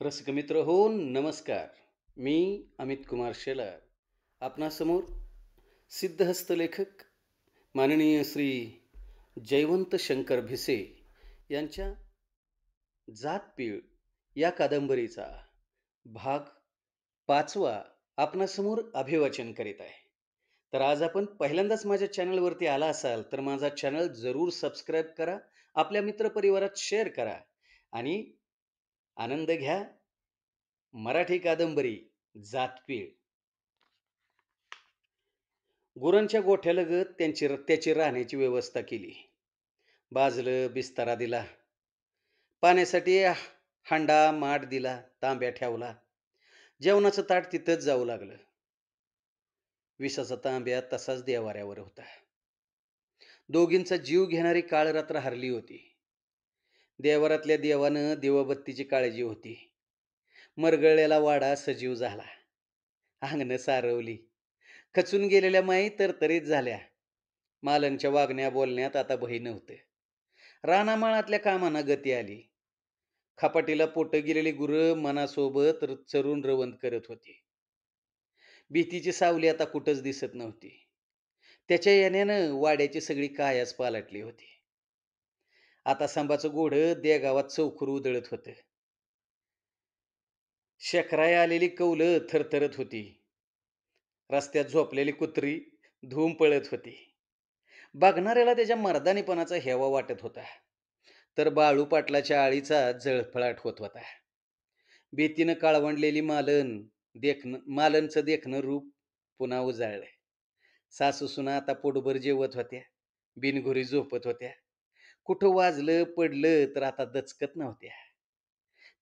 रसिक मित्र हो, नमस्कार. मी अमित कुमार शेलार आपणासमोर सिद्धहस्त लेखक माननीय श्री जयवंत शंकर भिसे यांच्या जातपीळ या कादंबरीचा भाग 5वा आपणासमोर अभिवाचन करीत आहे. तर आज आपण पहिल्यांदाच माझ्या चॅनलवरती आला असाल तर माझा चॅनल जरूर सबस्क्राईब करा, आपल्या मित्रपरिवारात शेअर करा आणि आनंद घ्या. मराठी कादंबरी जातपीळ. गुरांच्या गोठ्यालगत त्याची राहण्याची व्यवस्था केली. बाजलं बिस्तारा दिला. पाण्यासाठी हांडा माठ दिला. तांब्या ठेवला. जेवणाचं ताट तिथंच जाऊ लागलं. विसाचा तांब्या तसाच देवाऱ्यावर होता. दोघींचा जीव घेणारी काळ रात्र हरली होती. देवारातल्या देवानं दिवाबत्तीची काळजी होती. मरगळलेला वाडा सजीव झाला. अंगण सारवली. खचून गेलेल्या माई तरतरीत झाल्या. मालनच्या वागण्या बोलण्यात आता भय नव्हते. रानामाळातल्या कामांना गती आली. खपाटीला पोटं गेलेली गुरं मनासोबत चरून रवंत करत होती. भीतीची सावली आता कुठंच दिसत नव्हती. त्याच्या येण्यानं वाड्याची सगळी कायाच पालटली होती. आता संभाचं घोडं देगावात चौखर उधळत होतं. शेखराय आलेली कौलं थरथरत होती. रस्त्यात झोपलेली कुत्री धूम पळत होती. बघणाऱ्याला त्याच्या मर्दानीपणाचा हेवा वाटत होता. तर बाळू पाटलाच्या आळीचा जळफळाट होत होता. भीतीनं काळवंडलेली मालनचं देखणं रूप पुन्हा उजाळलं. सासू सुना आता पोटभर जेवत होत्या. बिनघोरी झोपत होत्या. कुठं वाजलं पडलं तर आता दचकत नव्हत्या.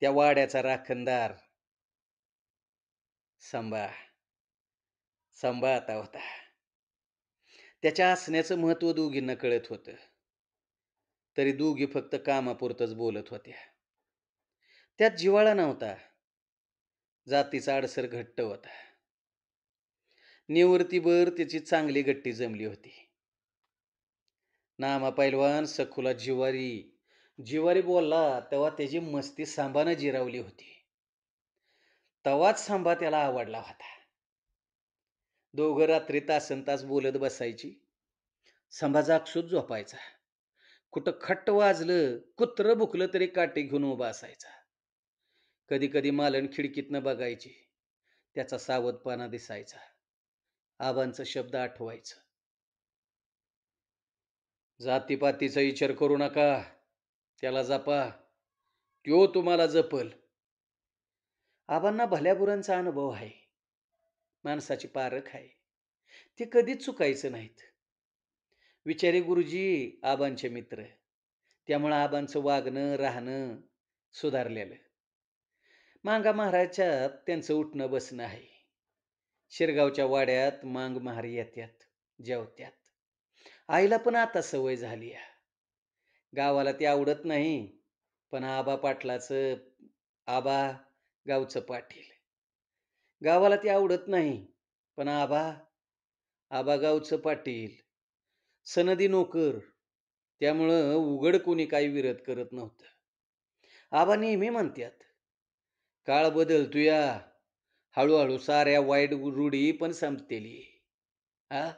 त्या वाड्याचा राखणदार संबा संबा आता होता. त्याच्या हसण्याचं महत्व दोघींना कळत होतं. तरी दोघी फक्त कामापुरतच बोलत होत्या. त्यात जिव्हाळा नव्हता. जातीचा अडसर घट्ट होता. निवृत्तीभर त्याची चांगली गट्टी जमली होती. नामा पैलवान सखूला जिवारी जिवारी बोलला तेव्हा त्याची मस्ती सांबानं जिरावली होती. तवाच सांबा त्याला आवडला होता. दोघं रात्री तासनतास बोलत बसायची. सांबा जागसूत झोपायचा. कुठं खट्ट वाजलं कुत्रं भुकलं तरी काठी घेऊन उभा असायचा. कधी कधी मालन खिडकीतनं बघायची. त्याचा सावधपणा दिसायचा. आबांचं शब्द आठवायचं. जातीपातीचा विचार करू नका. त्याला जपा. त्यो तुम्हाला जपल. आबांना भल्याबुरांचा अनुभव आहे. माणसाची पारख आहे. ते कधीच चुकायचं नाहीत. विचारी गुरुजी आबांचे मित्र. त्यामुळं आबांचं वागणं राहणं सुधारलेलं. मांगा महाराजात त्यांचं उठणं बसणं आहे. शिरगावच्या वाड्यात मांग महार येत्यात, जेवत्यात. आईला पण आता सवय झाली आहे. गावाला ती आवडत नाही, पण आबा गावचं पाटील. गावाला ती आवडत नाही, पण आबा गावचं पाटील. सनदी नोकर. त्यामुळं उघड कोणी काही विरोध करत नव्हतं. आबा नेहमी म्हणतात, काळ बदलतोया. हळूहळू साऱ्या वाईट रूढी पण संपतेली. आ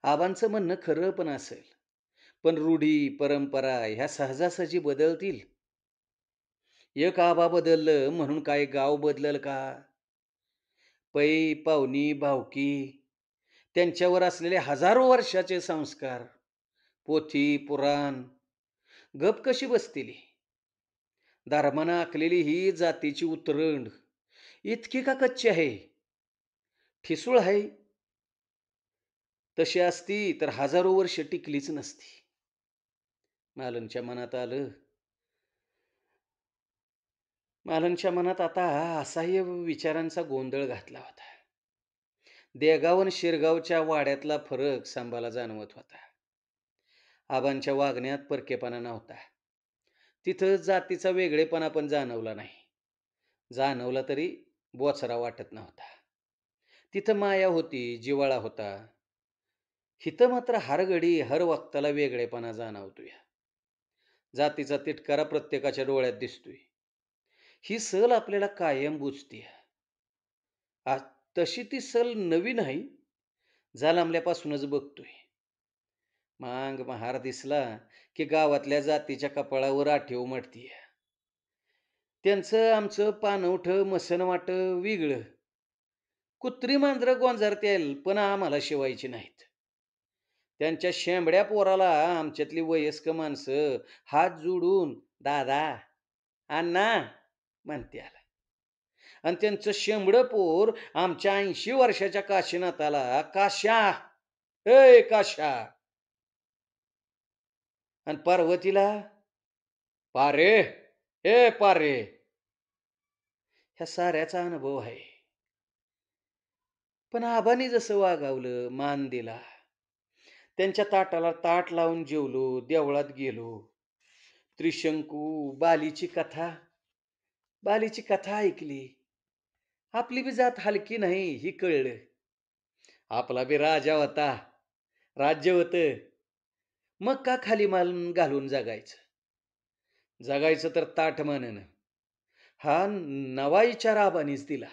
आबांचं म्हणणं खरं पण असेल. पण रूढी परंपरा ह्या सहजासहजी बदलतील. एक आबा बदललं म्हणून काय गाव बदलल का? पै पाहुणी भावकी त्यांच्यावर असलेले हजारो वर्षाचे संस्कार, पोथी पुराण गप कशी बसतील? धर्मानं आखलेली ही जातीची उतरंड इतकी का कच्ची आहे? ठिसूळ आहे. तशी असती तर हजारो वर्ष टिकलीच नसती. मालनच्या मनात आलं. मालनच्या मनात आता असह्य विचारांचा गोंधळ घातला होता. देगाव आणि शिरगावच्या वाड्यातला फरक सांबाला जाणवत होता. आबांच्या वागण्यात परकेपणा नव्हता. तिथं जातीचा वेगळेपणा पण जाणवला नाही. जाणवला तरी बोचरा वाटत नव्हता. तिथं माया होती, जिव्हाळा होता. हिथं मात्र हर घडी हर वक्ताला वेगळेपणा जाणवतोय. जातीचा तिटकारा प्रत्येकाच्या डोळ्यात दिसतोय. ही सल आपल्याला कायम बुजते. आ, तशी ती सल नवी नाही, जन्मल्यापासूनच बघतोय. मांग महार दिसला की गावातल्या जातीच्या कपाळावर आठीव उमटतीये. त्यांचं आमचं पाणवठं मसणवाटं वेगळं. कुत्री मांजरं गोंजारतील पण आम्हाला शिवायची नाहीत. त्यांच्या शेंबड्या पोराला आमच्यातली वयस्क माणसं हात जोडून दादा, अण्णा म्हणत्याल. आणि त्यांचं शेंबडं पोर आमच्या 80 वर्षाच्या काशीनाथाला काश्या, ए काश्या, आणि पार्वतीला पारे, ए पारे. ह्या साऱ्याचा अनुभव आहे. पण आबांनी जसं वागावलं, मान दिला, त्यांच्या ताटाला ताट लावून जेवलो, देवळात गेलो. त्रिशंकू, बालीची कथा, बालीची कथा ऐकली. आपली बी जात हलकी नाही ही कळलं. आपला बी राजा होता, राज्य होतं. मग का खाली मान घालून जगायचं? जगायचं तर ताठ मानेनं. हा नवा विचार आबानीच दिला.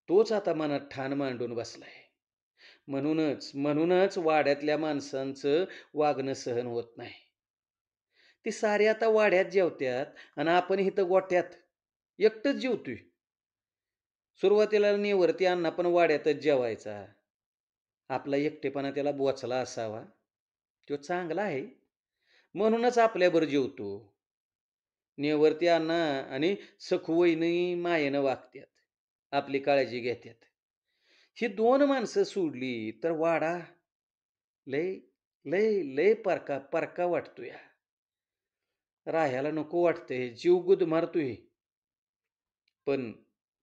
तोच आता मनात ठाण मांडून बसलाय. म्हणूनच वाड्यातल्या माणसांचं वागणं सहन होत नाही. ती सारी आता वाड्यात जेवत्यात आणि आपण इथं गोठ्यात एकटंच जेवतोय. सुरुवातीला नेवरती अण्णा पण वाड्यातच जेवायचा. आपला एकटेपणा त्याला बोचला असावा. तो चांगला आहे, म्हणूनच आपल्याबरोबर जेवतो. नेवरती अण्णा आणि सखूवहिनी मायेनं वागत्यात, आपली काळजी घेतात. ही दोन माणसं सोडली तर वाडा लय लय लय परका परका वाटतोय. राहायला नको वाटतंय, जीव गुदमारतोय. पण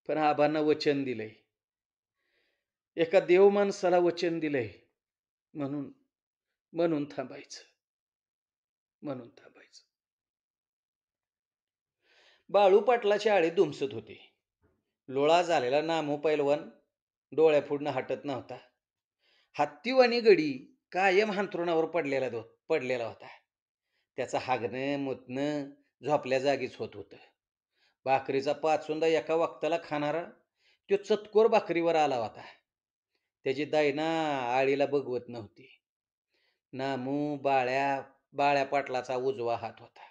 पण आबांना वचन दिलंय, एका देव माणसाला वचन दिलंय, म्हणून म्हणून थांबायचं, म्हणून थांबायचं. बाळू पाटलाची आळे धुमसत होते. लोळा झालेला नामो पैलवान डोळ्यापुढनं हटत नव्हता. हत्तीवाणी गडी कायम हांतरुणावर पडलेला होता. त्याचं हागणं मुतणं झोपल्या जागीच होत होतं. भाकरीचा पाचुंदा एका वक्ताला खाणारा तो चतकोर भाकरीवर आला होता. त्याची दैना आळीला बघवत नव्हती. नामू बाळ्या पाटलाचा उजवा हात होता.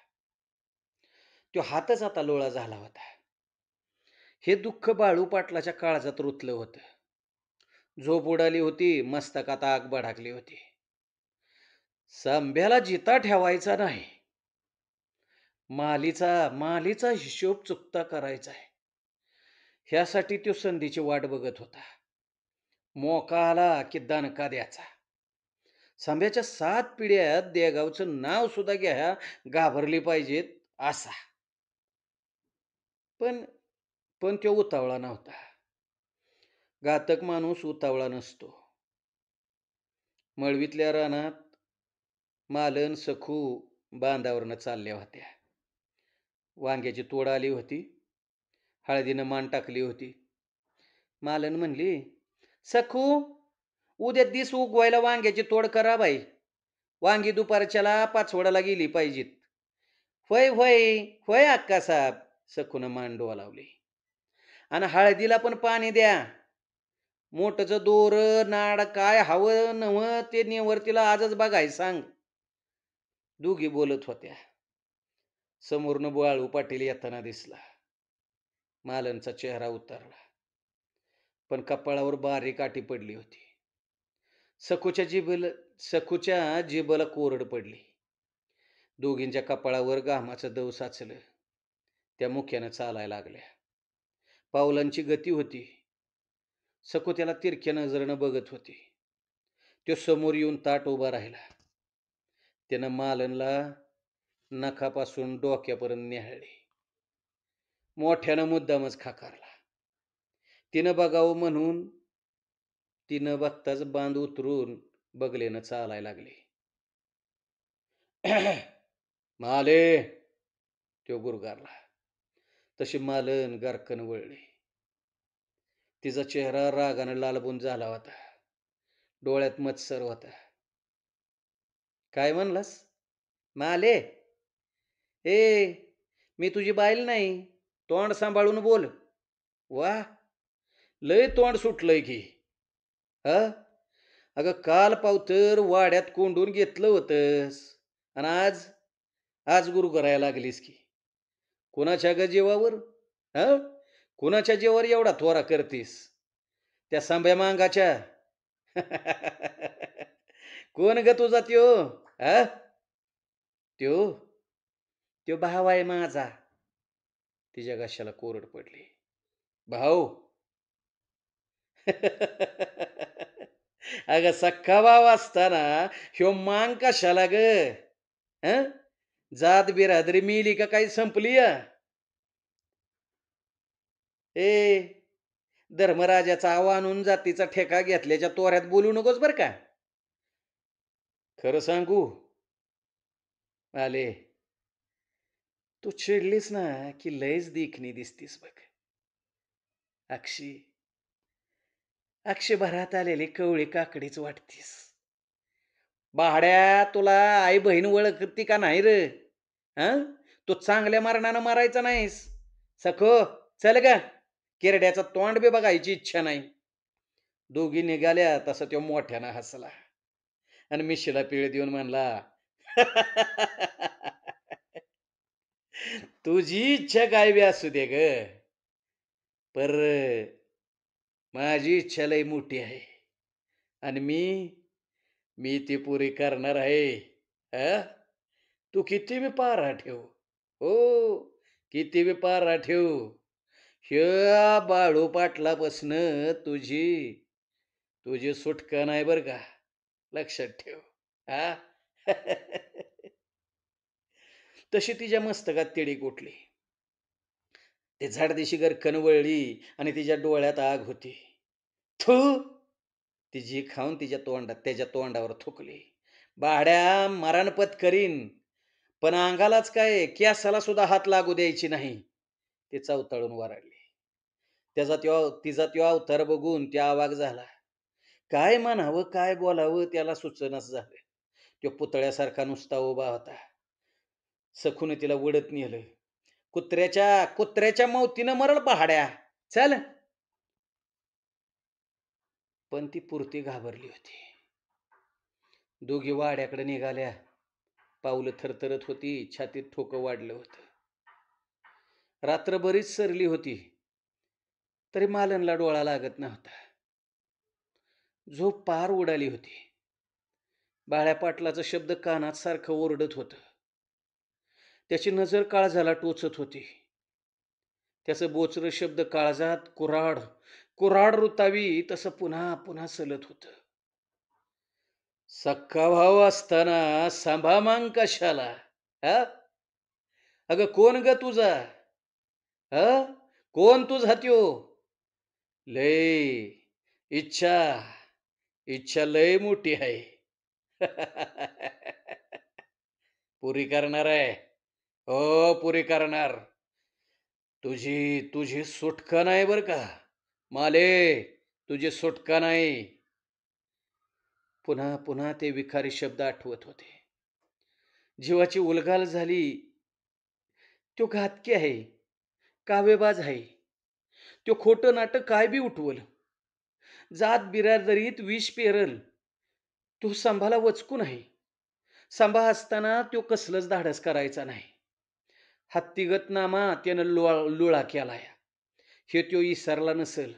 तो हातच आता लोळा झाला होता. हे दुःख बाळू पाटलाच्या काळजात रुतलं होतं. झोप उडाली होती, मस्तकात आग भडाकली होती. संभ्याला जिता ठेवायचा नाही, मालीचा हिशोब चुकता करायचा आहे. ह्यासाठी तो संधीची वाट बघत होता. मोका आला की दणका द्यायचा. संभ्याच्या 7 पिढ्यात देगावचं नाव सुद्धा घ्या घाबरली पाहिजेत असा. पण पण तो उतावळा नव्हता. घातक माणूस उतावळा नसतो. मळवीतल्या रानात मालन सखू बांधावरनं चालल्या होत्या. वांग्याची तोड आली होती. हळदीनं मान टाकली होती. मालन म्हणली, सखू, उद्या दिस उगवायला वांग्याची तोड करा बाई. वांगी दुपारच्याला पाचवडाला गेली पाहिजेत. होय होय होय अक्कासाहेब, सखून मान डोलावली. आणि हळदीला पण पाणी द्या. मोठच दोर नाड काय हवं नव ते नेवरतीला आजच बघाय सांग. दोघी बोलत होत्या. समोरनं बाळू पाटील येताना दिसला. मालनचा चेहरा उतरला, पण कपाळावर बारीक आटी पडली होती. सखूच्या जिभेला कोरड पडली. दोघींच्या कपाळावर घामाचं दव साचलं. त्या मुख्यानं चालायला लागल्या. पावलांची गती होती. सखू त्याला तिरक्या नजरेनं बघत होती. तो समोर येऊन ताट उभा राहिला. त्यानं मालनला नखापासून डोक्यापर्यंत न्याहाळली. मोठ्यानं मुद्दामच खाकारला. तिनं बघावं म्हणून तिनं बघताच बांध उतरून बगलेनं चालायला लागली. माले, तो गुरगारला. तशी मालन गारकन वळली. तिचा चेहरा रागानं लालबुंद झाला होता. डोळ्यात मत्सर होता. काय म्हणलास? माले, ए, मी तुझी बाईल नाही. तोंड सांभाळून बोल. वा, लय तोंड सुटलंय की. हा, अगं काल पावतर वाड्यात कोंडून घेतलं होतंस आणि आज आज गुरु करायला लागलीस की. कुणाच्या ग जीवावर? हा, कुणाच्या जीवावर एवढा थोरा करतीस? त्या सांभ्या मांगाच्या? कोण ग तुझा त्यो? हा, त्यो त्यो भाव आहे माझा. तिच्या घशाला कोरड पडली. भाऊ? अगं सख्खा भाव असताना ह्यो मांग कशाला ग? हं? जात बिरादरी मिली का काही संपली या? ए, धर्मराजाचा आव आणून जातीचा ठेका घेतल्याच्या तोऱ्यात बोलू नकोस बर का. खरं सांगू आले, तू चिडलीस ना की लयच देखणी दिसतीस बघ. अक्षी, भरात आलेली कवळी काकडीच वाटतीस. भाड्या, तुला आई बहीण ओळखती का नाही रे? हं? तू चांगल्या मरणानं मरायचा नाहीस. सखो, चल ग. किरड्याचं तोंड बी बघायची इच्छा नाही. दोघी निघाल्या तसा तो मोठ्यानं हसला आणि मिशीला पीळ देऊन म्हणला, तुझी इच्छा काय बी असू दे ग, पर माझी इच्छा लय मोठी आहे आणि मी ती पुरी करणार आहे. अ? तू किती बी पारा ठेव. हो, किती बी पारा ठेव. ह्या बाळू पाटलापासनं तुझी तुझी सुटका नाही बरं का. लक्षात ठेव. हा. तशी तिच्या मस्तकात तिडी गोठली. ते झाडदिशी गरकन वळली आणि तिच्या डोळ्यात आग होती. थू, तिची खाऊन त्याच्या तोंडावर थुकली. भाड्या, मरणपत करीन, पण अंगालाच काय केसाला सुद्धा हात लागू द्यायची नाही. ते चवताळून वराडली. तिचा त्यो अवतार बघून त्या आवाक झाला. काय म्हणावं काय बोलावं त्याला सुचनच झालं. तो पुतळ्यासारखा नुसता उभा होता. सखून तिला वडत नेलं. कुत्र्याच्या कुत्र्याच्या मौतीनं मरल पहाड्या. चल. पण ती पुरती घाबरली होती. दोघी वाड्याकडे निघाल्या. पावलं थरथरत होती. छातीत ठोकं वाढलं होतं. रात्र बरीच सरली होती. तरी मालनला डोळा लागत नव्हता. झोप पार उडाली होती. बाळ्या पाटलाचा शब्द कानात सारखं ओरडत होतं. त्याची नजर काळजाला टोचत होती. त्याचं बोचरं शब्द काळजात कुऱ्हाड कुऱ्हाड रुतावी तसं पुन्हा पुन्हा सलत होतं. सक्का भाऊ असताना सांभा मांग कशाला? हा, अगं कोण ग तुझा? हा, कोण तुझा त्यो? लय इच्छा इच्छा लय मोठी आहे. पुरी करणार आहे. हो, पुरी करणार. तुझी तुझी सुटका नाही बर का माले. तुझी सुटका नाही. पुन्हा पुन्हा ते विखारी शब्द आठवत होते. जीवाची उलघाल झाली. तो घातकी आहे, कावेबाज आहे. तो खोटं नाटक काय बी उठवल. जात बिरादरीत विष पेरल. तो संभाला वचकून आहे. सांभा असताना तो कसलंच धाडस करायचा नाही. हत्तीगत नामा त्यानं लुळा केलाय. हे तो इसरला नसल.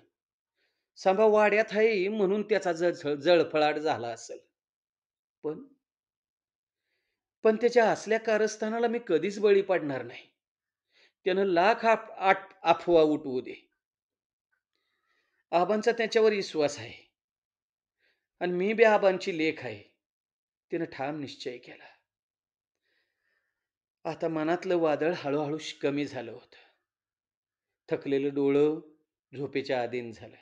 सांभा वाड्यात आहे म्हणून त्याचा जळफळाट झाला असेल. पण पण त्याच्या असल्या कारस्थानाला मी कधीच बळी पडणार नाही. त्यानं लाख अफवा उठवू दे. आबांचा त्याच्यावर विश्वास आहे आणि मी बी आबांची लेख आहे. तिनं ठाम निश्चय केला. आता मनातलं वादळ हळूहळू कमी झालं होतं. थकलेलं डोळं झोपेच्या अधीन झालं.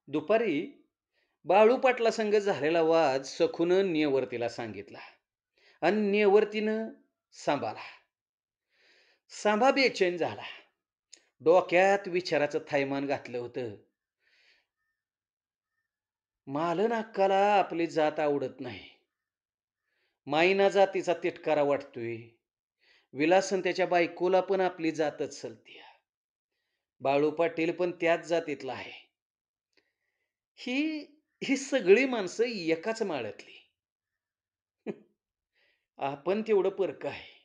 दुपारी बाळू पाटला संग झालेला वाद सखून नियवर्तीला सांगितला आणि नियवर्तीनं सांभाळा. सांभा बेचैन झाला. डोक्यात विचाराचं थैमान घातलं होतं. मालन अक्काला आपली जात आवडत नाही. माईना जातीचा तिटकारा वाटतोय. विलासन त्याच्या बायकोला पण आपली जातच चलती. बाळू पाटील पण त्याच जातीतला आहे. ही ही सगळी माणसं एकाच माळ्यातली. आपण तेवढं परकं आहे.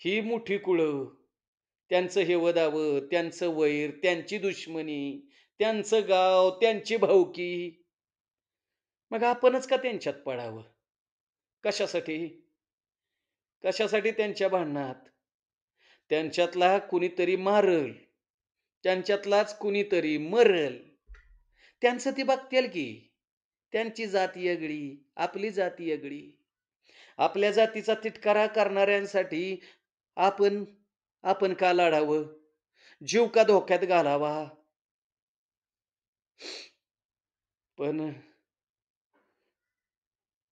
ही मोठी कुळं, त्यांचं हेवदावं, त्यांचं वैर, त्यांची दुश्मनी, त्यांचं गाव, त्यांची भावकी. मग आपणच का त्यांच्यात पडावं? कशासाठी? कशासाठी त्यांच्या भांडणात? त्यांच्यातला कुणीतरी मारल, त्यांच्यातलाच कुणीतरी मरल. त्यांचं ते बघतील की. त्यांची जात वेगळी, आपली जात वेगळी. आपल्या जातीचा तिटकारा करणाऱ्यांसाठी आपण आपण का लढावं? जीव का धोक्यात घालावा? पण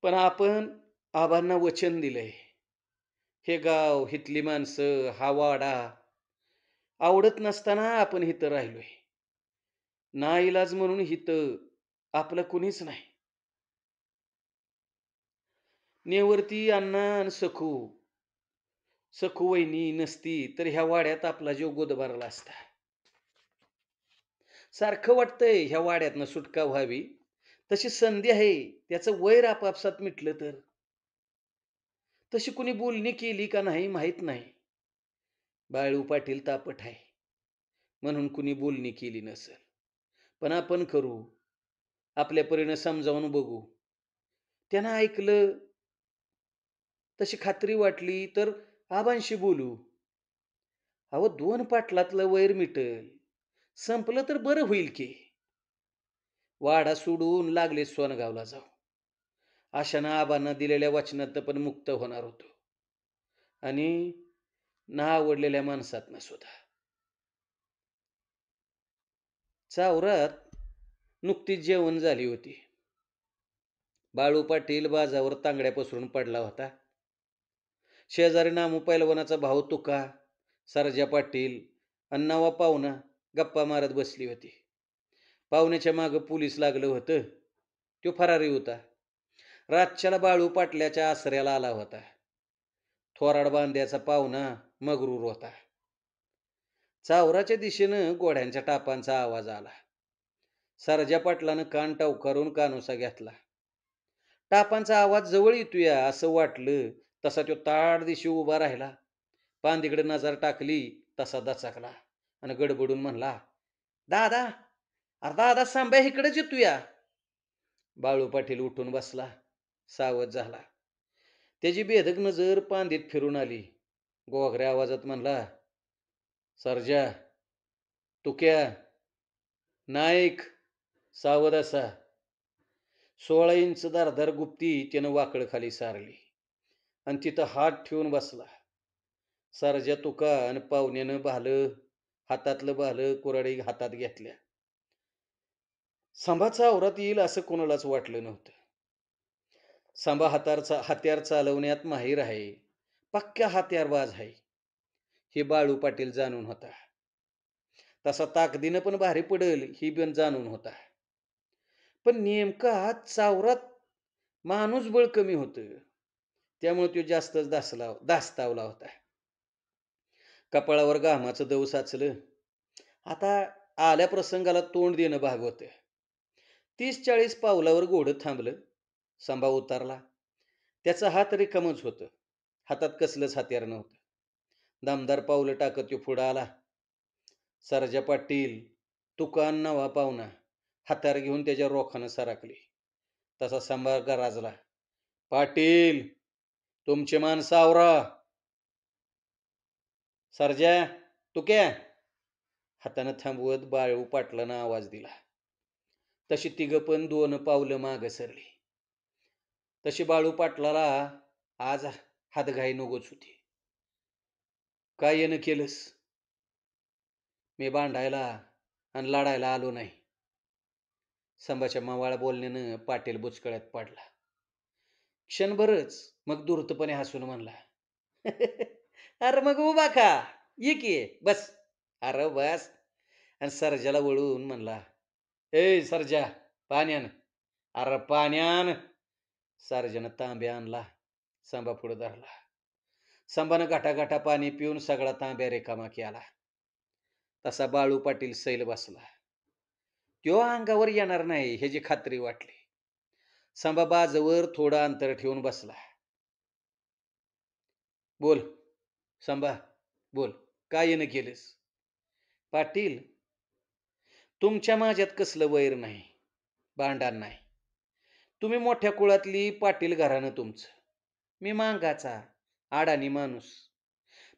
पण आपण आबांना वचन दिलंय. हे गाव, इथली माणसं, हा वाडा आवडत नसताना आपण इथं राहिलोय. नाईलाज म्हणून इथं आपलं कुणीच नाही. नेवरती अण्णा आणि सखू वहिनी नसती तर ह्या वाड्यात आपला जीव गोदबारला असता. सारखं वाटतंय ह्या वाड्यातनं सुटका व्हावी. तशी संधी आहे. त्याचं वैर आपापसात मिटलं तर. तशी कुणी बोलणी केली का नाही माहीत नाही. बाळू पाटील तापट आहे. म्हणून कुणी बोलणी केली नसेल. पण आपण करू. आपल्या परीनं समजावून बघू. त्यानं ऐकलं, तशी खात्री वाटली तर आबांशी बोलू. अहो 2 पाटलातलं वैर मिटल. संपलं तर बरं होईल की. वाडा सोडून लागले सोनगावला जाऊ. अशानं आबांना दिलेल्या वचनात पण मुक्त होणार होतो. आणि ना आवडलेल्या माणसातनं सुद्धा. चावरात नुकतीच जेवण झाली होती. बाळू पाटील बाजावर तांगड्या पसरून पडला होता. शेजारी नामू पैलवानाचा भाऊ तुका, सरजा पाटील आणि नवा पाहुणा गप्पा मारत बसली होती. पाहुण्याच्या मागं पोलीस लागलं होतं. तो फरारी होता. रातच्याला बाळू पाटल्याच्या आसऱ्याला आला होता. थोराड बांध्याचा पाहुणा मगरूर होता. चावराच्या दिशेनं घोड्यांच्या टापांचा आवाज आला. सरजा पाटलानं कान टावकारून कानोसा घेतला. टापांचा आवाज जवळ येतोया असं वाटलं. तसा तो ताड दिशी उभा राहिला. पांदीकडे नजर टाकली तसा दचकला आणि गडबडून म्हणला, दादा, अरे दादा सांब्या इकडेच येतोया. बाळू पाटील उठून बसला, सावध झाला. त्याची बेधक नजर पांदीत फिरून आली. गोगऱ्या आवाजात म्हणला, सरजा, तुक्या, नाईक, सावध असा. 16 इंच धारदार गुप्ती त्यानं वाकड खाली सारली आणि तिथं हात ठेवून बसला. सरजा तुका आणि पाहुण्यानं हातातलं भालं कुऱ्हाडी हातात घेतल्या. संभाचा आवरात येईल असं कोणालाच वाटलं नव्हतं. संभा हत्यार चालवण्यात माहीर आहे. पक्का हत्यारबाज आहे. हे बाळू पाटील जाणून होता. तसा ताकदीनं पण भारी पडेल ही पण जाणून होता. पण नेमका चावरात माणूस बळ कमी होतं. त्यामुळे तो जास्तच धास्तावला होता. कपाळावर घामाचं दव साचलं. आता आल्या प्रसंगाला तोंड देणं भाग होतं. 30-40 पावलावर घोडं थांबलं. संभा उतारला. त्याचा हात रिकामच होतं. हातात कसलंच हत्यार नव्हतं. दमदार पावलं टाकत तो पुढं आला. सरजा पाटील, तुका नवा पाहुणा हत्यार घेऊन त्याच्या रोखानं सरकले. तसा संभा गराजला, पाटील, तुमची माणसं आवरा. सरजा, तुक्या, हातानं थांबवत बाळू पाटलानं आवाज दिला. तशी तिघं पण 2 पावलं मागं सरली. तशी बाळू पाटलाला आज हातघाई नकोच होती. काय येणं केलंस? मी भांडायला आणि लढायला आलो नाही. संभाच्या मवाळ बोलण्यानं पाटील बुचकळ्यात पडला. क्षणभरच मग धूर्तपणे हसून म्हणला, अरे मग उभा का? ये की बस. अरे बस. आणि सरजाला वळून म्हणला, ए सरजा, पाणी आण. अरे पाणी आण. सरजानं तांब्या आणला. संभा पुढे धरला. संभानं घाटाघाटा पाणी पिऊन सगळा तांब्या रिकामा केला. तसा बाळू पाटील सैल बसला. त्यो अंगावर येणार नाही ह्याची खात्री वाटली. संभा बाजूवर थोडं अंतर ठेवून बसला. "बोल, संभा, बोल. काय येणं केलंस?" "पाटील, तुमच्या माझ्यात कसलं वैर नाही, भांडण नाही. तुम्ही मोठ्या कुळातली पाटील घराणं तुमचं. मी मांगाचा, अडाणी माणूस.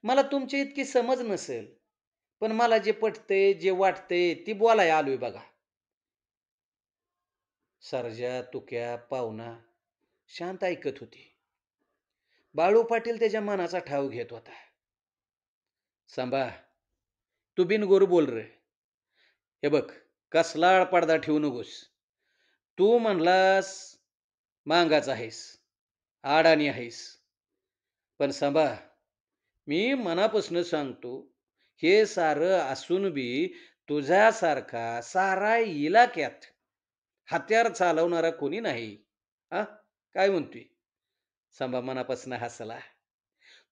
मला तुमच्या इतकी समज नसेल, पण मला जे पटतंय, जे वाटतंय ती बोलाय आलोय बघा." सर्जा, तुक्या, पाहुणा शांत ऐकत होती. बाळू पाटील त्याच्या मनाचा ठाव घेत होता. "सांबा, तू बिनगोर बोल रे. हे बघ, कसला आळपाडदा ठेवू नकोस. तू म्हणलास मांगाच आहेस, अडाणी आहेस. पण सांबा, मी मनापासून सांगतो, हे सारं असून बी तुझ्यासारखा सारा इलाक्यात हत्यार चालवणारा कोणी नाही. हा, काय म्हणतोय?" सांबा मनापासून हसला.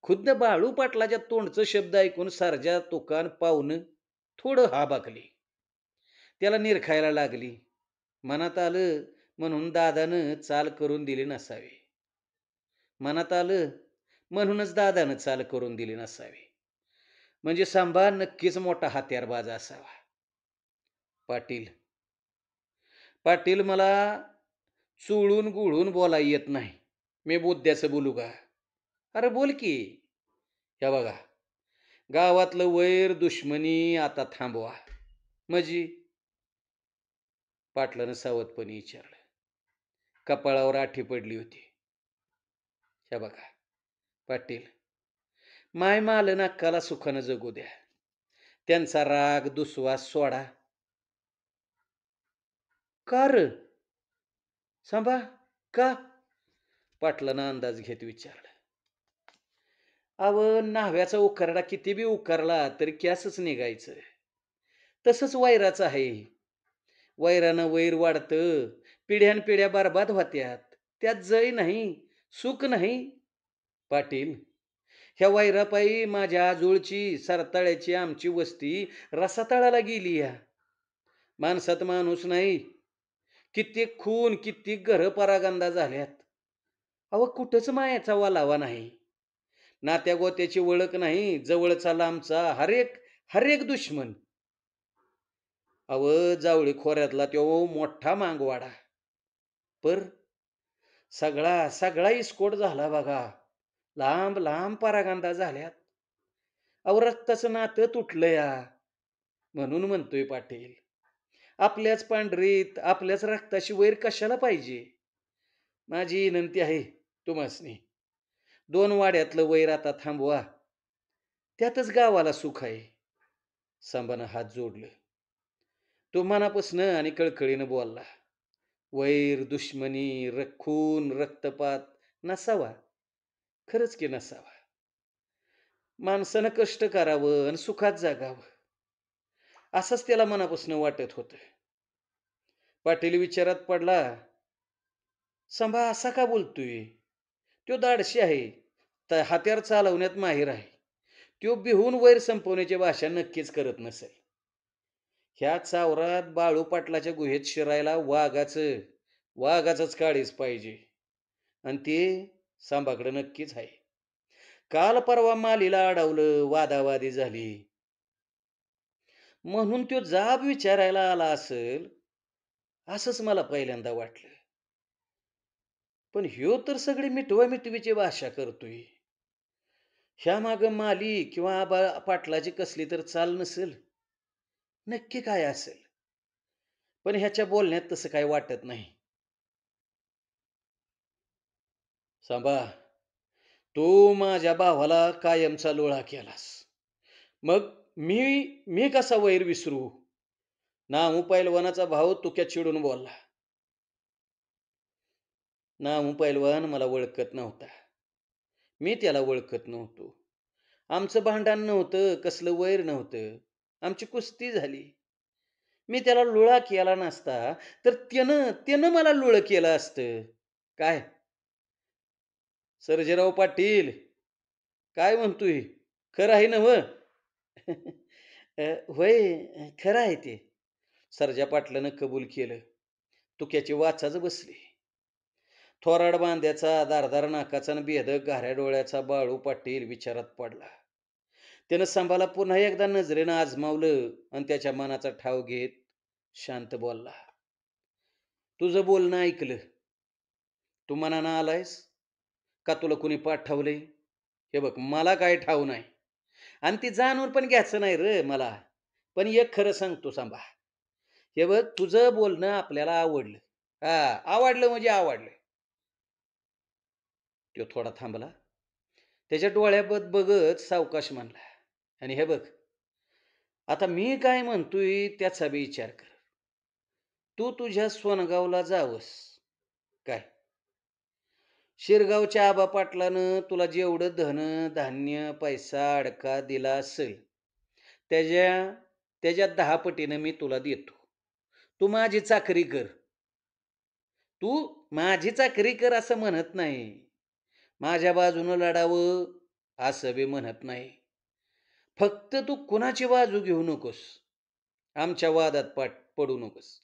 खुद्द बाळू पाटलाच्या तोंडचं शब्द ऐकून सर्जा, तुकान, पाहुणं थोडं हाबाकली. त्याला निरखायला लागली. मनात आलं म्हणून दादानं चाल करून दिली नसावी. मनात आलं म्हणूनच दादानं चाल करून दिली नसावी. म्हणजे सांबा नक्कीच मोठा हत्यारबाज असावा. पाटील, पाटील, मला चुळून गुळून बोला येत नाही. मी बुद्ध्याचं बोलू का? अरे बोल की. हे बघा, गावातलं वैर दुश्मनी आता थांबवा. म्हणजे? पाटलानं सावधपणे विचारलं. कपाळावर आठी पडली होती. हे बघा पाटील, माय मालन अक्काला सुखानं जगू द्या. त्यांचा राग दुस्वास सोडा. का र सांबा, का? पाटलानं अंदाज घेत विचारलं. अव, न्हाव्याचा उकरडा किती बी उकरला तरी कॅसच निघायचं. तसंच वैराचं आहे. वैरानं वैर वाढतं, पिढ्यानपिढ्या बरबाद होत्यात. त्यात जय नाही, सुख नाही. पाटील, ह्या वैरापायी माझ्या आजोळची, सरताळ्याची आमची वस्ती रसातळाला गेली या. माणसात माणूस नाही. कित्येक खून, कित्येक घरं परागंदा झाल्यात. अहो, कुठंच मायाचा वालावा नाही. नात्या गोत्याची ओळख नाही. जवळचा लांबचा हरेक हरेक दुश्मन. अव, जावळी खोऱ्यातला तो मोठा मांगवाडा. पर सगळा सगळा इस्कोट झाला बघा. लांब लांब परागंदा झाल्यात. अहो, रक्ताचं नातं तुटलं या. म्हणून म्हणतोय पाटील, आपल्याच पांढरीत आपल्याच रक्ताशी वैर कशाला पाहिजे. माझी विनंती आहे तुम्हासनी, दोन वाड्यातलं वैर आता थांबवा. त्यातच गावाला सुख आहे. सांबानं हात जोडलं. तो मनापासनं आणि कळकळीनं बोलला. वैर, दुश्मनी, खून, रक्तपात नसावा. खरंच की नसावा. माणसानं कष्ट करावं आणि सुखात जागावं, असंच त्याला मनापासून वाटत होतं. पाटील विचारात पडला. संभा असा का बोलतोय? तो धाडशी आहे. हत्यार चालवण्यात माहीर आहे. तो बिहून वैर संपवण्याची भाषा नक्कीच करत नसेल. ह्या चावरात बाळू पाटलाच्या गुहेत शिरायला वाघाचंच काळीच पाहिजे. आणि ते सांबाकडे नक्कीच आहे. काल परवा मालीला अडवलं, वादावादी झाली. म्हणून तो जाब विचारायला आला असेल, असंच मला पहिल्यांदा वाटलं. पण ह्यो तर सगळी मिटवामिटवीची भाषा करतोय. ह्या माग माली किंवा आबा पाटलाची कसली तर चाल नसेल. नक्की काय असेल? पण ह्याच्या बोलण्यात तसं काही वाटत नाही. सांबा, तू माझ्या भावाला कायमचा लोळा केलास. मग मी मी कसा वैर विसरू? नामू पैलवानाचा भाऊ तुक्या चिडून बोलला. नामू पैलवान मला ओळखत नव्हता. मी त्याला ओळखत नव्हतो. आमचं भांडण नव्हतं, कसलं वैर नव्हतं. आमची कुस्ती झाली. मी त्याला लुळा केला नसता, तर त्यानं त्यानं मला लुळं केलं असतं. काय? सर्जेराव पाटील, काय म्हणतोय? खरं आहे ना मग? होय, खरं आहे ते. सरजा पाटलानं कबूल केलं. तुक्याची वाचाच बसली. थोराड बांध्याचा, धारदार नाकाचा आणि बेधक घाऱ्या डोळ्याचा बाळू पाटील विचारात पडला. त्यानं संभाला पुन्हा एकदा नजरेनं आजमावलं आणि त्याच्या मनाचा ठाव घेत शांत बोलला. तुझं बोलणं ऐकलं. तू मनानं आलायस का तुला कुणी पाठवलंय? हे बघ, मला काय ठाव नाही आणि ती जाणून पण घ्यायचं नाही रे मला. पण एक खरं सांगतो सांभा. हे बघ, तुझं बोलणं आपल्याला आवडलं. हां, आवडलं म्हणजे आवडलं. तो थोडा थांबला. त्याच्या डोळ्यात बघत सावकाश म्हणला, आणि हे बघ, आता मी काय म्हणतोय त्याचा बी विचार कर. तू तुझ्या सोनगावला जावस काय? शिरगावच्या आबा पाटलानं तुला जेवढं धन, धान्य, पैसा, अडका दिला असेल, त्याच्या त्याच्या 10 पटीनं मी तुला देतो. तू माझी चाकरी कर. तू माझी चाकरी कर असं म्हणत नाही. माझ्या बाजूनं लढावं असं बी म्हणत नाही. फक्त तू कुणाची बाजू घेऊ नकोस. आमच्या वादात पडू नकोस.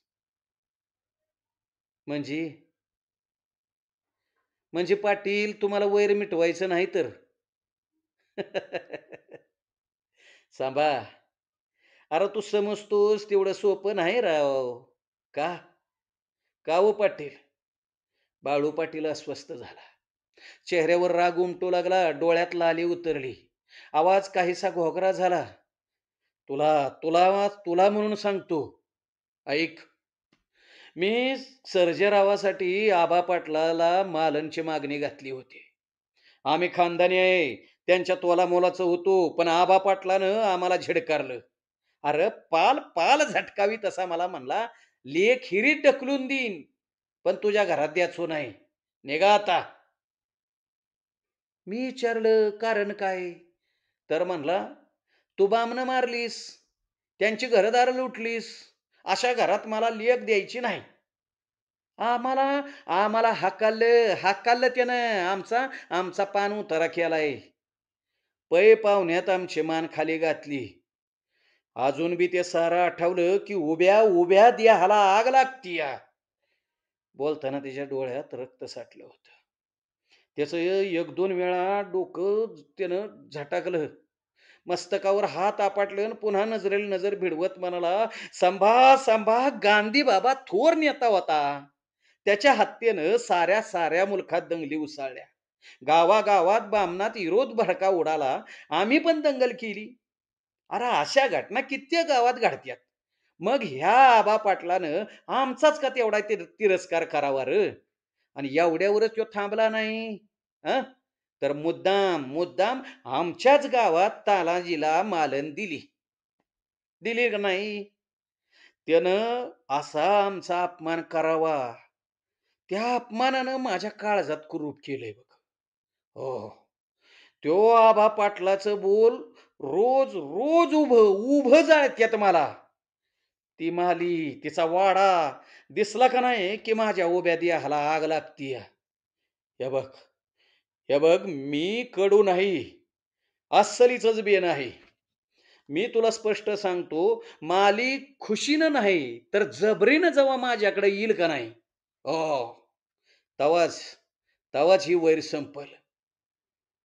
म्हणजे म्हणजे पाटील, तुम्हाला वैर मिटवायचं नाही तर? सांभा, अरे तू समजतोस तेवढं सोपं नाही राव. का? का हो पाटील? बाळू पाटील अस्वस्थ झाला. चेहऱ्यावर राग उमटू लागला, डोळ्यात लाली उतरली. आवाज काहीसा घोगरा झाला. तुला तुला तुला म्हणून सांगतो, ऐक. मी सर्जेरावासाठी आबा पाटलाला मालनची मागणी घातली होती. आम्ही खानदानी आहे, त्यांच्या तोलामोलाचं होतो, पण आबा पाटलानं आम्हाला झिडकारलं. अरे पाल पाल झटकावी तसा मला म्हणला, लेक हिरीत ढकलून देईन, पण तुझ्या घरात द्यायचो नाही. निघा आता. मी विचारलं कारण काय? तर म्हणला, तू बामणं मारलीस, त्यांची घरदार लुटलीस, अशा घरात मला लेक द्यायची नाही. आम्हाला आम्हाला हाकललं त्यानं. आमचा आमचा पान उतारा केलाय. पै पाहुण्यात आमची मान खाली घातली. अजून बी ते सारं आठवलं की उभ्या उभ्या देहाला आग लागतीया. बोलताना त्याच्या डोळ्यात रक्त साठलं होतं. त्याचं एक दोन वेळा डोकं त्यानं झटाकलं. मस्तकावर हात आपटले आणि पुन्हा नजरेला नजर भिडवत म्हणाला, संभा संभा गांधी बाबा थोर नेता होता. त्याच्या हत्येनं साऱ्या साऱ्या मुलखात दंगली उसळल्या. गावागावात बामणात विरोध भडका उडाला. आम्ही पण दंगल केली. अरे अशा घटना कित्येक गावात घडत्यात. मग ह्या आबा पाटलानं आमचाच का तेवढा तिरस्कार करावा र? आणि एवढ्यावरच तो थांबला नाही. हं? तर मुद्दाम मुद्दाम आमच्याच गावात तानाजीला मालन दिली. दिली का नाही? त्यानं असा आमचा अपमान करावा, त्या अपमानानं माझ्या काळजात कुरूप केलंय बघ. हो. त्यो आबा पाटलाचं बोल रोज रोज उभं उभं जाळत्यात मला. ती माली, तिचा वाडा दिसला का नाही की माझ्या उभ्या देहाला आग लागतीय. हे बघ, हे बघ, मी कडू नाही, अस्सलीचंच बी नाही. मी तुला स्पष्ट सांगतो, माली खुशीनं नाही तर जबरीनं जेव्हा माझ्याकडे येईल का नाही, हो, तवाच तवाच ही वैर संपल.